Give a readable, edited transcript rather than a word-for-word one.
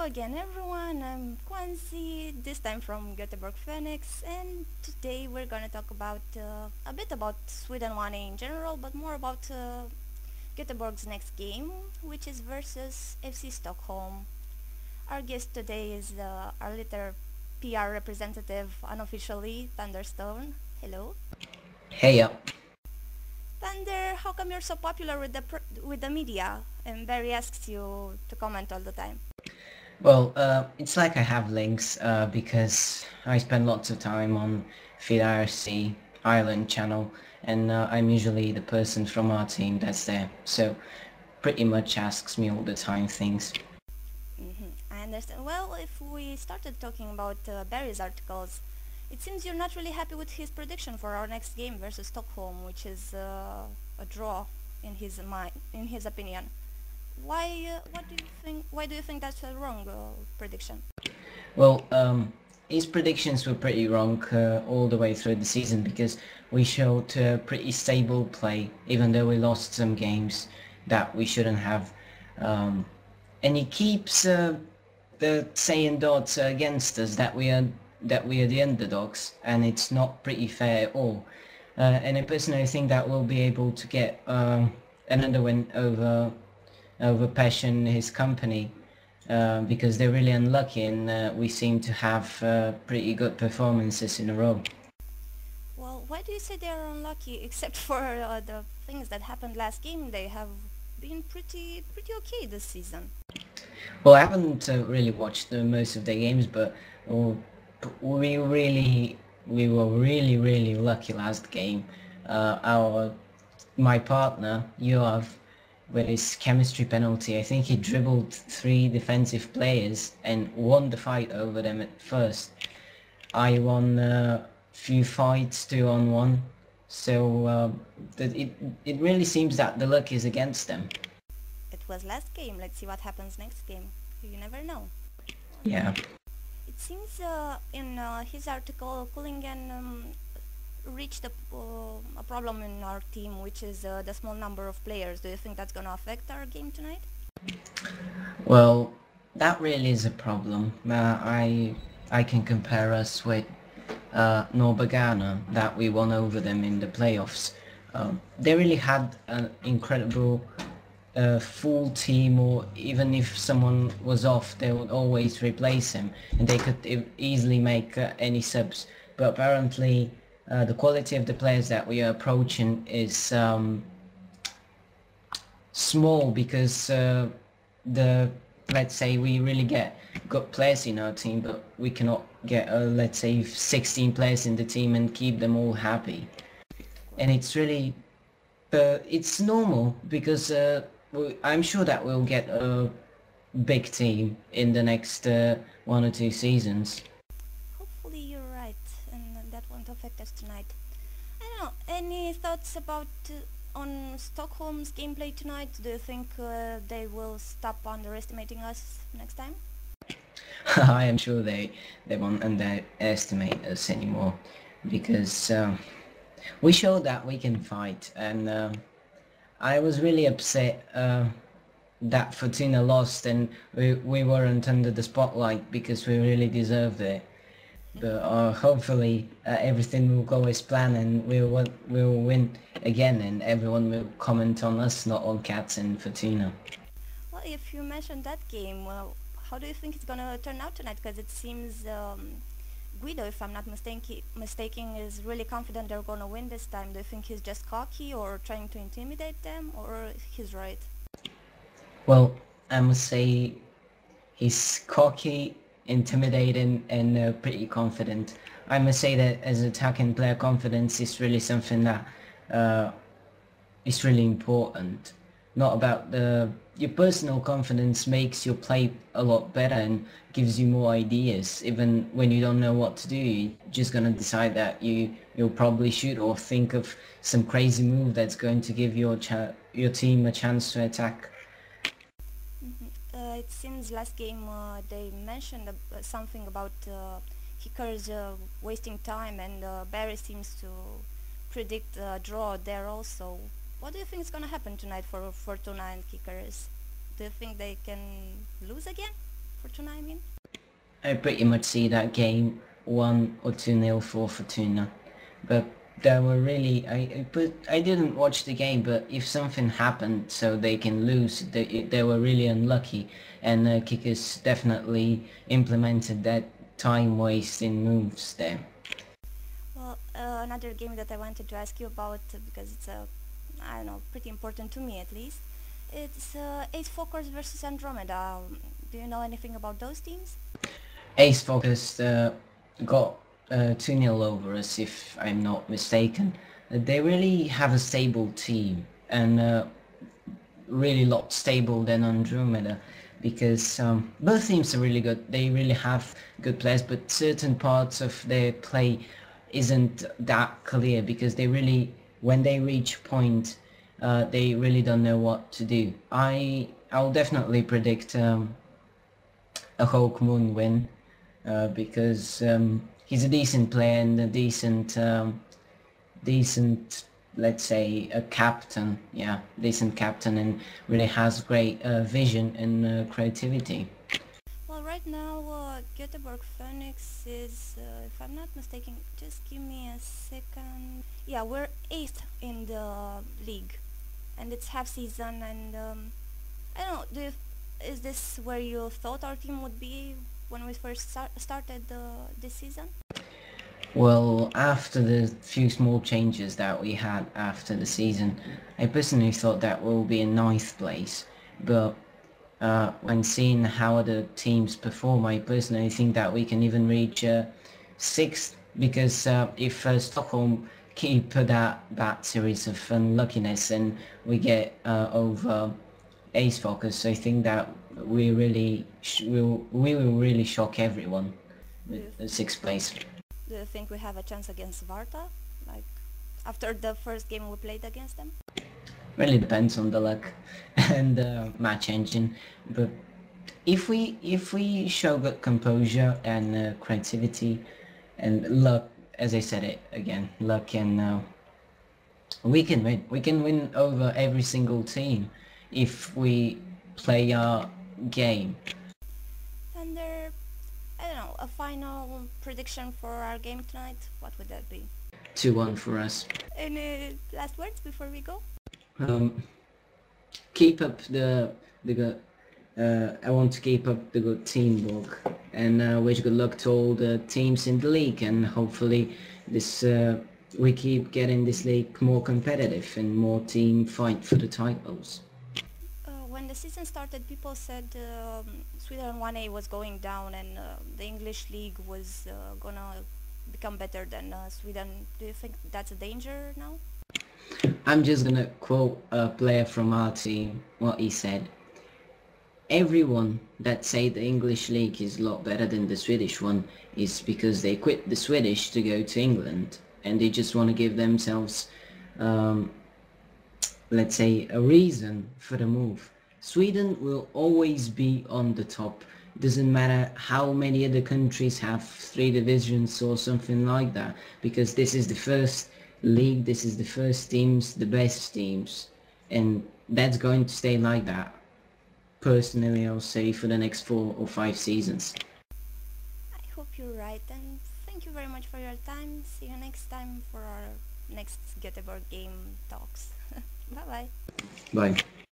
again everyone, I'm Quincy, this time from Gothenburg Phoenix, and today we're gonna talk about a bit about Sweden 1A in general, but more about Gothenburg's next game, which is versus FC Stockholm. Our guest today is our little PR representative, unofficially, Thunderstone. Hello. Hey, Thunder, how come you're so popular with the media? And Barry asks you to comment all the time. it's like I have links because I spend lots of time on FIRC Ireland channel, and I'm usually the person from our team that's there, so pretty much asks me all the time things. I understand. Well, if we started talking about Barry's articles, it seems you're not really happy with his prediction for our next game versus Stockholm, which is a draw in his mind, in his opinion. Why? What do you think? Why do you think that's a wrong prediction? Well, his predictions were pretty wrong all the way through the season because we showed pretty stable play, even though we lost some games that we shouldn't have. And he keeps saying odds against us that we are the underdogs, and it's not pretty fair at all. And I personally think that we'll be able to get another win over Passion, his company, because they're really unlucky, and we seem to have pretty good performances in a row. Well, why do you say they're unlucky? Except for the things that happened last game, they have been pretty okay this season. Well, I haven't really watched most of the games, but uh, we were really lucky last game. Our my partner Yoav, with his chemistry penalty, I think he dribbled three defensive players and won the fight over them at first. I won a few fights 2-on-1, so it really seems that the luck is against them. It was last game. Let's see what happens next game. You never know. Yeah. It seems in his article, Kullingen reached a problem in our team, which is the small number of players. Do you think that's going to affect our game tonight? Well, that really is a problem. I can compare us with Norbagana that we won over them in the playoffs. They really had an incredible full team, or even if someone was off, they would always replace him, and they could easily make any subs. But apparently, the quality of the players that we are approaching is small because the let's say we really get good players in our team, but we cannot get let's say 16 players in the team and keep them all happy. And it's really it's normal because I'm sure that we'll get a big team in the next 1 or 2 seasons. Hopefully you're right, and that won't affect us tonight. I don't know. Any thoughts about on Stockholm's gameplay tonight? Do you think they will stop underestimating us next time? I am sure they won't underestimate us anymore because we showed that we can fight, and I was really upset that Fortuna lost, and we weren't under the spotlight because we really deserved it. But hopefully everything will go as planned, and we'll win again, and everyone will comment on us, not on Cats and Fortuna. Well, if you mentioned that game, well, how do you think it's gonna turn out tonight? Because it seems Guido, if I'm not mistaken, is really confident they're gonna win this time. Do you think he's just cocky or trying to intimidate them, or he's right? Well, I must say he's cocky, intimidating, and pretty confident. I must say that as attacking player confidence is really something that uh, is really important. Not about your personal confidence makes your play a lot better and gives you more ideas. Even when you don't know what to do, you're just gonna decide that you'll probably shoot or think of some crazy move that's going to give your team a chance to attack. It seems last game they mentioned something about kickers wasting time, and Barry seems to predict a draw there also. What do you think is gonna happen tonight for Fortuna and kickers? Do you think they can lose again Fortuna, I mean. I pretty much see that game 1 or 2-0 for Fortuna. But there were really, I didn't watch the game, but if something happened so they can lose, they were really unlucky, and kickers definitely implemented that time wasting moves there. Well, another game that I wanted to ask you about because it's I don't know, pretty important to me at least. It's Ace Focus versus Andromeda. Do you know anything about those teams? Ace Focus got 2-0 over us, if I'm not mistaken. They really have a stable team, and really lot stable than Andromeda, because both teams are really good. They really have good players, but certain parts of their play isn't that clear, because they really, when they reach point, they really don't know what to do. I'll definitely predict a Hulk Moon win, because he's a decent player and a decent, let's say, a captain, yeah, decent captain, and really has great vision and creativity. Well, right now, Gothenburg Phoenix is, if I'm not mistaken, just give me a second. Yeah, we're 8th in the league, and it's half season, and I don't know, is this where you thought our team would be when we first started this season? Well, after the few small changes that we had after the season, I personally thought that will be a ninth place, but when seeing how other teams perform, I personally think that we can even reach sixth, because if Stockholm keep that bad series of unluckiness and we get over Ace Focus, I think that we will really shock everyone Do with you, the sixth place. do you think we have a chance against Varta? Like, after the first game we played against them? Really depends on the luck and the match engine, but if we show good composure and creativity and luck, as I said it again, luck, and we can win. We can win over every single team if we play our game. And I don't know, a final prediction for our game tonight? What would that be? 2-1 for us. Any last words before we go? Um, keep up the good. I want to keep up the good teamwork, and wish good luck to all the teams in the league, and hopefully this we keep getting this league more competitive and more team fight for the titles. When the season started, people said Sweden 1A was going down and the English league was gonna become better than Sweden. Do you think that's a danger now? I'm just gonna quote a player from our team, what he said. Everyone that say the English league is a lot better than the Swedish one is because they quit the Swedish to go to England, and they just want to give themselves, um, let's say, a reason for the move. Sweden will always be on the top. Doesn't matter how many other countries have 3 divisions or something like that, because this is the first league, this is the first teams, the best teams, and that's going to stay like that. Personally, I'll say for the next 4 or 5 seasons. I hope you're right, and thank you very much for your time. See you next time for our next Göteborg game talks. Bye bye. Bye.